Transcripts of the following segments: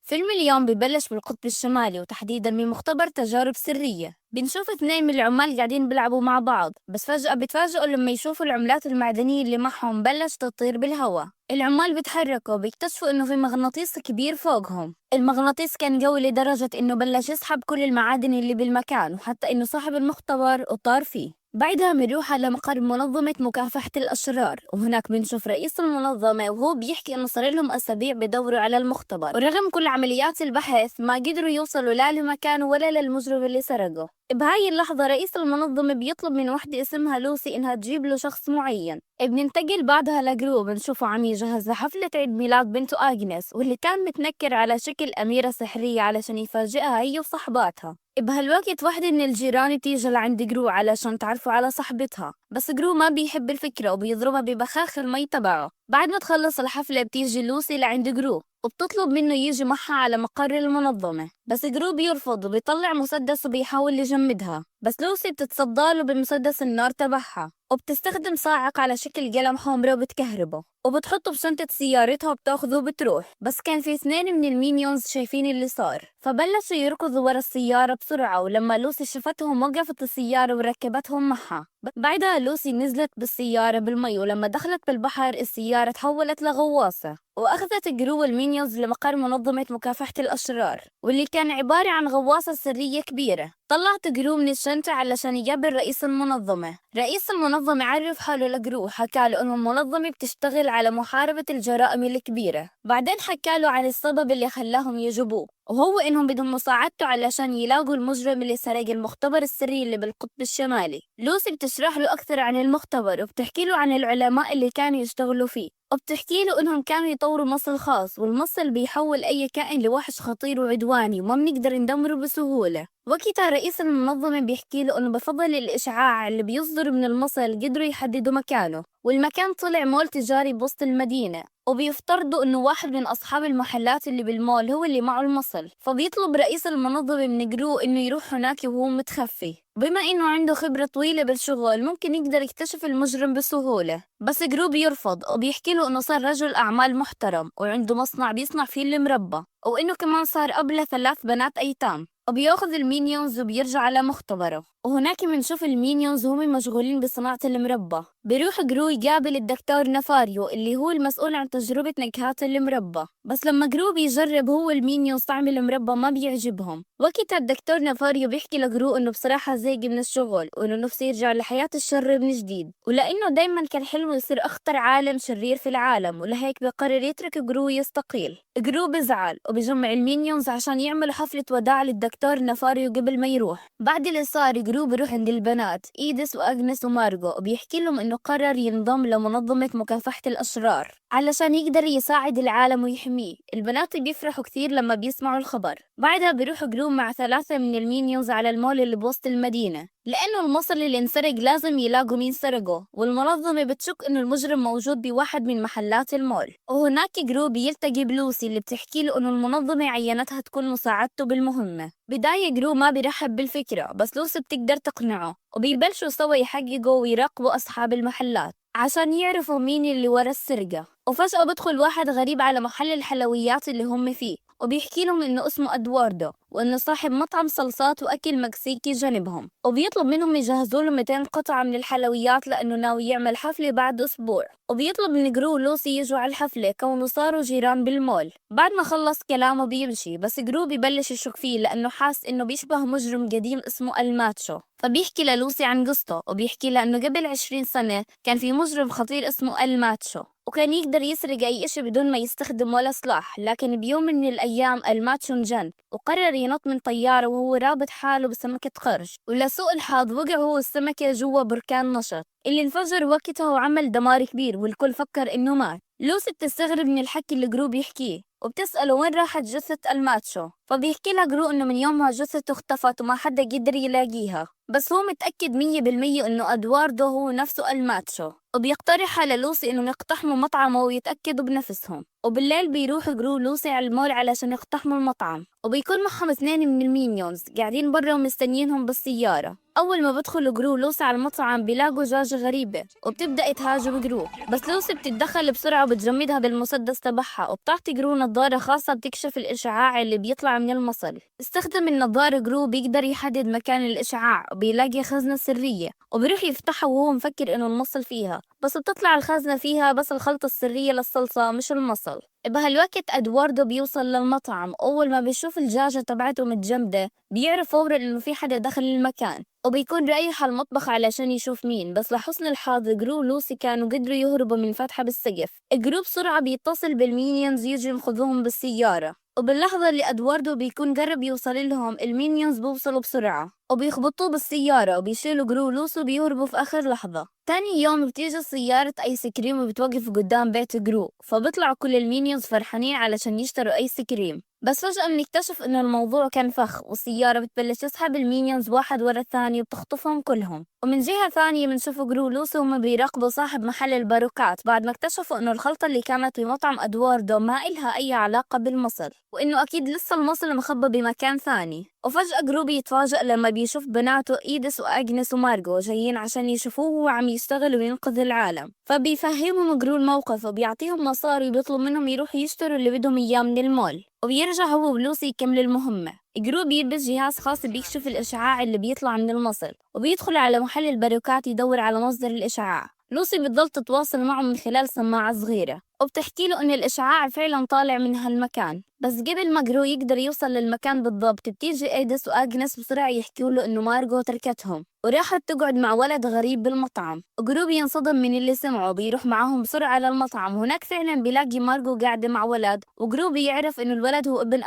فيلم اليوم ببلش بالقطب الشمالي وتحديدا من مختبر تجارب سرية. بنشوف اثنين من العمال قاعدين بيلعبوا مع بعض، بس فجأة بتفاجئوا لما يشوفوا العملات المعدنية اللي معهم بلشت تطير بالهواء. العمال بيتحركوا وبيكتشفوا انه في مغناطيس كبير فوقهم. المغناطيس كان قوي لدرجة انه بلش يسحب كل المعادن اللي بالمكان، وحتى انه صاحب المختبر اطار فيه. بعدها بنروح على مقر منظمة مكافحة الأشرار، وهناك بنشوف رئيس المنظمة وهو بيحكي إنه صار لهم أسابيع بدوروا على المختبر، ورغم كل عمليات البحث ما قدروا يوصلوا لا لمكانه ولا للمجرم اللي سرقه. بهاي اللحظة رئيس المنظمة بيطلب من وحدة اسمها لوسي إنها تجيب له شخص معين. بننتقل بعدها لجرو بنشوفه عم يجهز لحفلة عيد ميلاد بنته آغنيس، واللي كان متنكر على شكل أميرة سحرية علشان يفاجئها هي وصحباتها. بهالوقت واحدة من الجيران بتيجي لعند جرو علشان تعرفوا على صاحبتها، بس جرو ما بيحب الفكرة وبيضربها ببخاخ المي تبعه. بعد ما تخلص الحفلة بتيجي لوسي لعند جرو وبتطلب منه يجي معها على مقر المنظمة، بس جرو بيرفض وبيطلع مسدس وبيحاول يجمدها، بس لوسي بتتصدى له بمسدس النار تبعها وبتستخدم صاعق على شكل قلم حمرا وبتكهربه وبتحطه بشنطة سيارتها وبتاخذه وبتروح. بس كان في اثنين من المينيونز شايفين اللي صار، فبلشوا يركضوا ورا السيارة بسرعة، ولما لوسي شفتهم وقفت السيارة وركبتهم معها. بعدها لوسي نزلت بالسيارة بالمي، ولما دخلت بالبحر السيارة تحولت لغواصة وأخذت جرو المينيونز لمقر منظمة مكافحة الأشرار، واللي كان عبارة عن غواصة سرية كبيرة. طلعت جرو من الشنطة علشان يقابل رئيس المنظمة. رئيس المنظمة عرف حاله لجرو، حكاله إنه المنظمة بتشتغل على محاربة الجرائم الكبيرة. بعدين حكاله عن السبب اللي خلاهم يجيبوه، وهو إنهم بدهم مساعدته علشان يلاقوا المجرم اللي سرق المختبر السري اللي بالقطب الشمالي. لوسي بتشرح له أكثر عن المختبر وبتحكي له عن العلماء اللي كانوا يشتغلوا فيه، وبتحكي له إنهم كانوا يطوروا مصل خاص، والمصل بيحول أي كائن لوحش خطير وعدواني وما بنقدر ندمره بسهولة. وقتها رئيس المنظمة بيحكي له إنه بفضل الإشعاع اللي بيصدر من المصل قدروا يحددوا مكانه، والمكان طلع مول تجاري بوسط المدينة، وبيفترضوا إنه واحد من أصحاب المحلات اللي بالمول هو اللي معه المصل. فبيطلب رئيس المنظمة من جرو إنه يروح هناك وهو متخفي، بما إنه عنده خبرة طويلة بالشغل ممكن يقدر يكتشف المجرم بسهولة. بس جرو بيرفض وبيحكي له إنه صار رجل أعمال محترم وعنده مصنع بيصنع فيه المربى، وإنه كمان صار أب ل3 بنات أيتام، وبياخذ المينيونز وبيرجع على مختبره. وهناك بنشوف المينيونز وهم مشغولين بصناعة المربى. بيروح جرو يقابل الدكتور نافاريو اللي هو المسؤول عن تجربة نكهات المربى، بس لما جرو بيجرب هو المينيونز طعم المربى ما بيعجبهم. وقتها الدكتور نافاريو بيحكي لجرو انه بصراحة زهق من الشغل وانه نفسه يرجع لحياة الشر من جديد، ولانه دايما كان حلمه يصير اخطر عالم شرير في العالم، ولهيك بقرر يترك جرو يستقيل. جرو بزعل وبجمع المينيونز عشان يعملوا حفلة وداع للدكتور نافاريو قبل ما يروح. بعد اللي صار جرو بيروح عند البنات إيديس وأغنس ومارغو وبيحكي لهم إنه قرر ينضم لمنظمة مكافحة الأشرار علشان يقدر يساعد العالم ويحميه. البنات بيفرحوا كثير لما بيسمعوا الخبر. بعدها بيروح جرو مع 3 من المينيونز على المول اللي بوسط المدينة، لأنه المصل اللي انسرق لازم يلاقوا مين سرقه، والمنظمة بتشك إنه المجرم موجود بواحد من محلات المول. وهناك جرو بيلتقي بلوسي اللي بتحكي له إنه المنظمة عينتها تكون مساعدته بالمهمة. بداية جرو ما بيرحب بالفكرة، بس لوسي بتقدر تقنعه وبيبلشوا سوا يحققوا ويراقبوا أصحاب المحلات عشان يعرفوا مين اللي ورا السرقة. وفجأة بدخل واحد غريب على محل الحلويات اللي هم فيه وبيحكي لهم إنه اسمه أدواردو وإنه صاحب مطعم صلصات وأكل مكسيكي جنبهم، وبيطلب منهم يجهزوا له 200 قطعة من الحلويات لأنه ناوي يعمل حفلة بعد أسبوع. وبيطلب من جرو ولوسي يجوا على الحفلة كونه صاروا جيران بالمول. بعد ما خلص كلامه بيمشي، بس جرو ببلش يشك فيه لأنه حاس إنه بيشبه مجرم قديم اسمه الماتشو. فبيحكي للوسي عن قصته وبيحكي لها إنه قبل 20 سنة كان في مجرم خطير اسمه الماتشو، وكان يقدر يسرق أي إشي بدون ما يستخدم ولا سلاح. لكن بيوم من الأيام الماتشو انجن وقرر ينط من طيارة وهو رابط حاله بسمكة قرش، ولسوء الحظ وقع هو والسمكة جوا بركان نشط اللي انفجر وقتها وعمل دمار كبير، والكل فكر إنه مات. لوسي بتستغرب من الحكي اللي جروب يحكيه وبتسأله وين راحت جثة الماتشو، فبيحكي لها جرو إنه من يومها جثته اختفت وما حدا قدر يلاقيها، بس هو متأكد 100% إنه أدواردو هو نفسه الماتشو، وبيقترح على لوسي إنهم يقتحموا مطعمه ويتأكدوا بنفسهم. وبالليل بيروح جرو لوسي على المول علشان يقتحموا المطعم، وبيكون معهم اثنين من المينيونز قاعدين برا ومستنيينهم بالسيارة. أول ما بدخل جرو لوسي على المطعم بيلاقوا دجاجة غريبة وبتبدأ تهاجم جرو، بس لوسي بتتدخل بسرعة وبتجمدها بالمسدس تبعها وبتعطي جرو نظارة خاصة بتكشف الإشعاع اللي بيطلع من المصل. استخدم النظارة جرو بيقدر يحدد مكان الإشعاع وبيلاقي خزنة سرية وبيروح يفتحها وهو مفكر إنه المصل فيها، بس بتطلع الخزنة فيها بس الخلطة السرية للصلصة مش المصل. بهالوقت أدواردو بيوصل للمطعم، أول ما بيشوف الدجاجة تبعته متجمدة بيعرف فورا إنه في حدا دخل المكان وبيكون رايح على المطبخ علشان يشوف مين، بس لحسن الحظ جرو ولوسي كانوا قدروا يهربوا من فتحة بالسقف. جرو بسرعة بيتصل بالمينيونز يجوا ينقذوهم بالسيارة، وباللحظة اللي أدواردو بيكون قرب يوصل لهم المينيونز بيوصلوا بسرعة وبيخبطوه بالسيارة وبيشيلوا جرو ولوسي وبيهربوا في آخر لحظة. تاني يوم بتيجي سيارة آيس كريم وبتوقف قدام بيت جرو، فبيطلعوا كل المينيونز فرحانين علشان يشتروا آيس كريم، بس فجأة بنكتشف إنه الموضوع كان فخ والسيارة بتبلش تسحب المينيونز واحد ورا الثاني وبتخطفهم كلهم. ومن جهة ثانية بنشوف جرو ولوسي وهم بيراقبوا صاحب محل الباروكات بعد ما اكتشفوا إنه الخلطة اللي كانت بمطعم أدواردو ما إلها أي علاقة بالمصل، وإنه أكيد لسه المصل مخبى بمكان ثاني. وفجأة جرو بيتفاجأ لما بيشوف بناته إيدس وأجنس ومارغو جايين عشان يشوفوه وهو عم يشتغل وينقذ العالم، فبيفهمهم جرو الموقف وبيعطيهم مصاري وبيطلب منهم يروحوا يشتروا اللي بدهم إياه من المول، وبيرجع هو ولوسي يكمل المهمة. جرو بيلبس جهاز خاص بيكشف الإشعاع اللي بيطلع من المصل وبيدخل على محل الباروكات يدور على مصدر الإشعاع. لوسي بتضل تتواصل معه من خلال سماعة صغيرة وبتحكي له إن الإشعاع فعلا طالع من هالمكان، بس قبل ما جرو يقدر يوصل للمكان بالضبط بتيجي إيدس وأجنس بسرعة يحكوا له إنه مارغو تركتهم وراحت تقعد مع ولد غريب بالمطعم. جرو بينصدم من اللي سمعه بيروح معاهم بسرعة للمطعم، هناك فعلا بيلاقي مارغو قاعدة مع ولد وجرو بيعرف إنه الولد هو ابن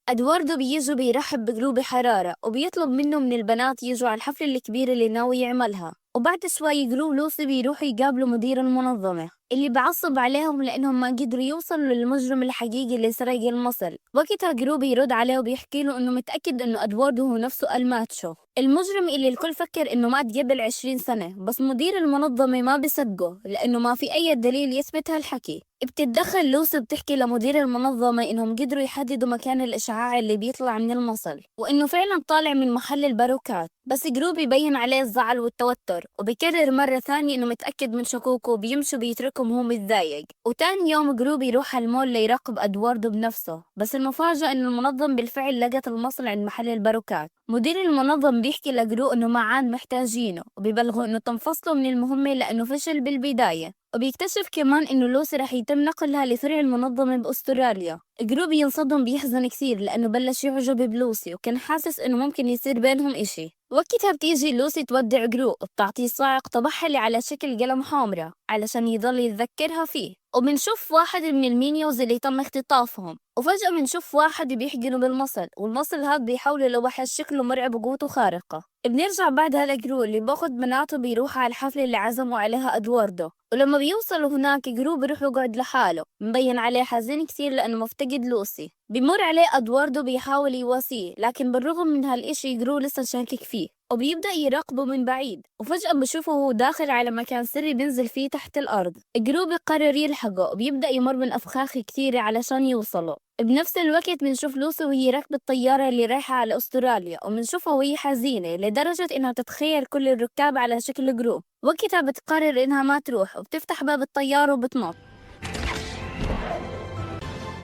أدواردو بيجوا بيرحب بجرو بحرارة وبيطلب منه من البنات يجوا على الحفلة الكبيرة اللي ناوي يعملها. وبعد شوي جرو ولوسي بيروحوا يقابلوا مدير المنظمة اللي بعصب عليهم لأنهم ما قدروا يوصلوا للمجرم الحقيقي اللي سرق المصل. وقتها جرو بيرد عليه وبيحكي له إنه متأكد إنه أدواردو هو نفسه الماتشو المجرم اللي الكل فكر إنه مات قبل 20 سنة، بس مدير المنظمة ما بيصدقه لأنه ما في أي دليل يثبت هالحكي. بتتدخل لوسي بتحكي لمدير المنظمة إنهم قدروا يحددوا مكان الإشعاع اللي بيطلع من المصل وإنه فعلا طالع من محل الباروكات، بس جرو بيبين عليه الزعل والتوتر وبيكرر مرة ثانية إنه متأكد من شكوكه وبيمشوا بيتركهم وهو متضايق. وتاني يوم جرو بيروح على المول ليراقب أدواردو بنفسه، بس المفاجأة إنه المنظم بالفعل لقت المصل عند محل الباروكات. مدير المنظم بيحكي لجرو إنه ما عاد محتاجينه وبيبلغوا إنه تنفصلوا من المهمة لأنه فشل بالبداية، وبيكتشف كمان إنه لوسي رح يتم نقلها لفرع المنظمة بأستراليا. جرو بينصدم بيحزن كثير لأنه بلش يعجب بلوسي وكان حاسس إنه ممكن يصير بينهم إشي. وقتها بتيجي لوسي تودع جرو وبتعطيه صاعق طبعها اللي على شكل قلم حمرة علشان يضل يتذكرها فيه. وبنشوف واحد من المينيوز اللي تم اختطافهم، وفجأة بنشوف واحد بيحقنه بالمصل والمصل هاد بيحول لوحش شكله مرعب وقوته خارقة. بنرجع بعدها لجرو اللي باخد بناته بيروح على الحفلة اللي عزموا عليها أدواردو، ولما بيوصلوا هناك جرو بيروح يقعد لحاله مبين عليه حزين كثير لأنه مفتقد لوسي. بيمر عليه أدواردو بيحاول يواسيه، لكن بالرغم من هالإشي جرو لسه شاكك فيه وبيبدأ يراقبه من بعيد، وفجأة بشوفه هو داخل على مكان سري بينزل فيه تحت الأرض. جرو بيقرر يلحقه وبيبدأ يمر من أفخاخ كثيرة علشان يوصله. بنفس الوقت بنشوف لوسي وهي راكبة الطيارة اللي رايحة على أستراليا، وبنشوفها وهي حزينة لدرجة إنها تتخيل كل الركاب على شكل جرو. وقتها بتقرر إنها ما تروح وبتفتح باب الطيارة وبتنط.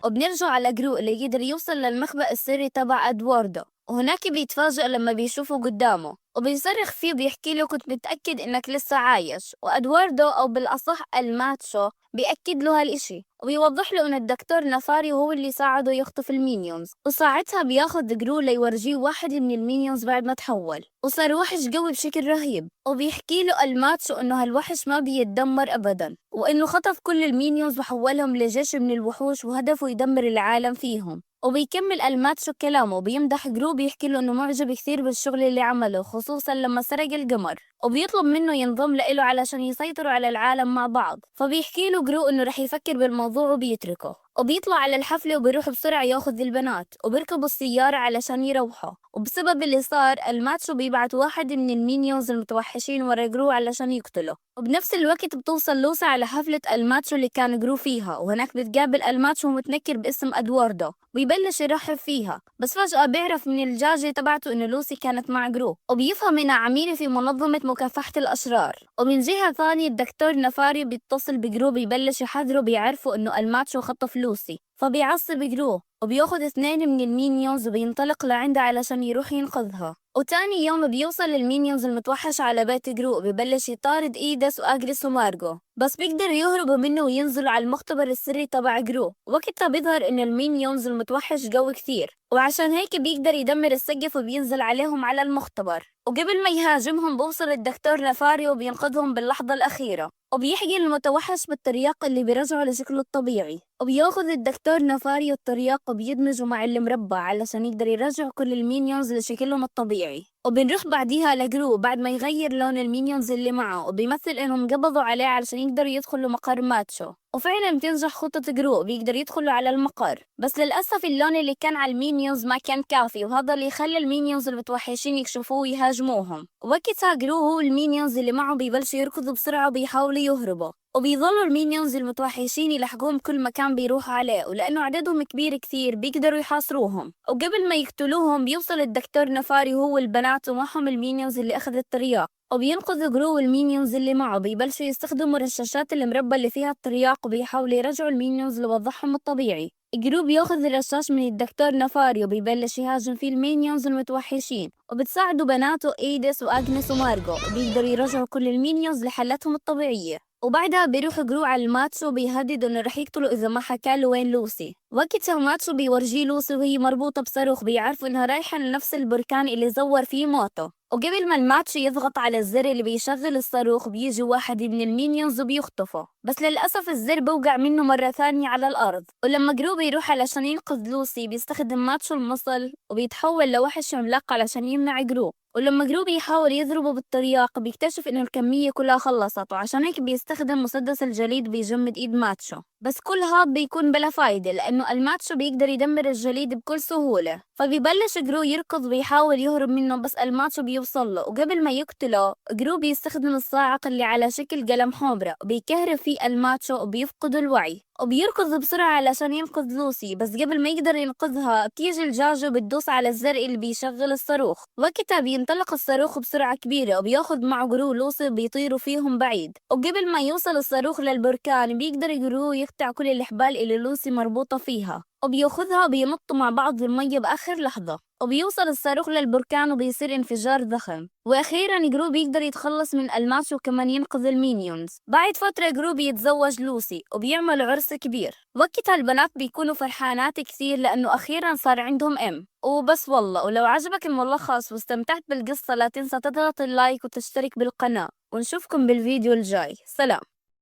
وبنرجع على جرو اللي قدر يوصل للمخبأ السري تبع أدواردو، وهناك بيتفاجأ لما بيشوفه قدامه وبيصرخ فيه وبيحكي له كنت متأكد إنك لسه عايش. وأدواردو أو بالأصح الماتشو بيأكد له هالإشي وبيوضح له إن الدكتور نفاري هو اللي ساعده يخطف المينيونز، وساعتها بياخد جرو ليورجيه واحد من المينيونز بعد ما تحول وصار وحش قوي بشكل رهيب، وبيحكي له الماتشو إنه هالوحش ما بيتدمر أبدا وإنه خطف كل المينيونز وحولهم لجيش من الوحوش وهدفه يدمر العالم فيهم. وبيكمل الماتشو كلامه وبيمدح جرو بيحكي له إنه معجب كثير بالشغل اللي عمله خصوصا لما سرق القمر، وبيطلب منه ينضم له علشان يسيطروا على العالم مع بعض. فبيحكي له جرو إنه رح يفكر بالموضوع وبيتركه، وبيطلع على الحفلة وبيروح بسرعة ياخذ البنات وبيركبوا السيارة علشان يروحوا. وبسبب اللي صار الماتشو بيبعت واحد من المينيونز المتوحشين ورا جرو علشان يقتله. وبنفس الوقت بتوصل لوسا على حفلة الماتشو اللي كان جرو فيها، وهناك بتقابل الماتشو متنكر باسم أدواردو وبيبلش يرحب فيها. بس فجأة بيعرف من الجاجة تبعته إنه لوسي كانت مع جرو، وبيفهم إنها عميلة في منظمة مكافحة الأشرار. ومن جهة ثانية الدكتور نفاري بيتصل بجرو بيبلش يحذره، بيعرفوا إنه الماتشو خطف لوسي، فبيعصب جرو وبياخد 2 من المينيونز وبينطلق لعندها علشان يروح ينقذها. وتاني يوم بيوصل المينيونز المتوحش على بيت جرو وبيبلش يطارد إيدس وأجريس ومارجو، بس بيقدر يهربوا منه وينزلوا على المختبر السري تبع جرو. وقتها بيظهر إن المينيونز المتوحش قوي كثير، وعشان هيك بيقدر يدمر السقف وبينزل عليهم على المختبر. وقبل ما يهاجمهم بوصل الدكتور نفاري وبينقذهم باللحظة الأخيرة، وبيحقن المتوحش بالترياق اللي بيرجعه لشكله الطبيعي. وبياخذ الدكتور نفاري الترياق وبيدمجه مع المربع علشان يقدر يرجع كل المينيونز لشكلهم الطبيعي. وبنروح بعديها لجرو بعد ما يغير لون المينيونز اللي معه وبيمثل انهم قبضوا عليه علشان يقدروا يدخلوا مقر ماتشو. وفعلا بتنجح خطة جرو، بيقدر يدخلوا على المقر، بس للأسف اللون اللي كان على المينيونز ما كان كافي، وهذا اللي خلى المينيونز المتوحشين يكشفوه ويهاجموهم. وقتها جرو هو المينيونز اللي معه بيبلشوا يركضوا بسرعة وبيحاولوا يهربوا، وبيظلوا المينيونز المتوحشين يلحقوهم كل مكان بيروحوا عليه، ولأنه عددهم كبير كثير بيقدروا يحاصروهم. وقبل ما يقتلوهم بيوصل الدكتور نفاري هو والبنات ومعهم المينيونز اللي أخذ الترياق، وبينقذ جرو والمينيونز اللي معه. بيبلشوا يستخدموا رشاشات المربى اللي فيها الترياق وبيحاولوا يرجعوا المينيونز لوضعهم الطبيعي. جرو بياخذ الرشاش من الدكتور نفاري وبيبلش يهاجم فيه المينيونز المتوحشين، وبتساعدوا بناته إيدس وأغنس ومارجو، وبيقدروا يرجعوا كل المينيونز لحالتهم الطبيعية. وبعدها بيروح جرو على الماتشو وبيهدد انه رح يقتله اذا ما حكى له وين لوسي. وقتها ماتشو بيورجيه لوسي وهي مربوطة بصاروخ، بيعرفوا انها رايحة لنفس البركان اللي زور فيه موته. وقبل ما الماتشو يضغط على الزر اللي بيشغل الصاروخ بيجي واحد من المينيونز وبيخطفه، بس للأسف الزر بوقع منه مرة ثانية على الأرض. ولما جرو بيروح علشان ينقذ لوسي بيستخدم ماتشو المصل وبيتحول لوحش عملاق علشان يمنع جرو. ولما جرو بيحاول يضربه بالترياق بيكتشف انه الكمية كلها خلصت، وعشان هيك بيستخدم مسدس الجليد بيجمد ايد ماتشو. بس كل هذا بيكون بلا فايدة لانه الماتشو بيقدر يدمر الجليد بكل سهولة. فبيبلش جرو يركض بيحاول يهرب منه، بس الماتشو بيوصل له، وقبل ما يقتله جرو بيستخدم الصاعق اللي على شكل قلم حمرة وبيكهرب فيه الماتشو وبيفقد الوعي. وبيركض بسرعة علشان ينقذ لوسي، بس قبل ما يقدر ينقذها بتيجي الجاجو بتدوس على الزر اللي بيشغل الصاروخ. وقتها بينطلق الصاروخ بسرعة كبيرة وبياخد معه جرو لوسي وبيطيروا فيهم بعيد. وقبل ما يوصل الصاروخ للبركان بيقدر جرو يقطع كل الحبال اللي لوسي مربوطة فيها، وبياخذها وبينطوا مع بعض بالمية بآخر لحظة. وبيوصل الصاروخ للبركان وبيصير انفجار ضخم. واخيرا جرو بيقدر يتخلص من الماس وكمان ينقذ المينيونز. بعد فترة جرو بيتزوج لوسي وبيعمل عرس كبير. وقتها البنات بيكونوا فرحانات كثير لانه اخيرا صار عندهم وبس والله. ولو عجبك الملخص واستمتعت بالقصة لا تنسى تضغط اللايك وتشترك بالقناة، ونشوفكم بالفيديو الجاي. سلام.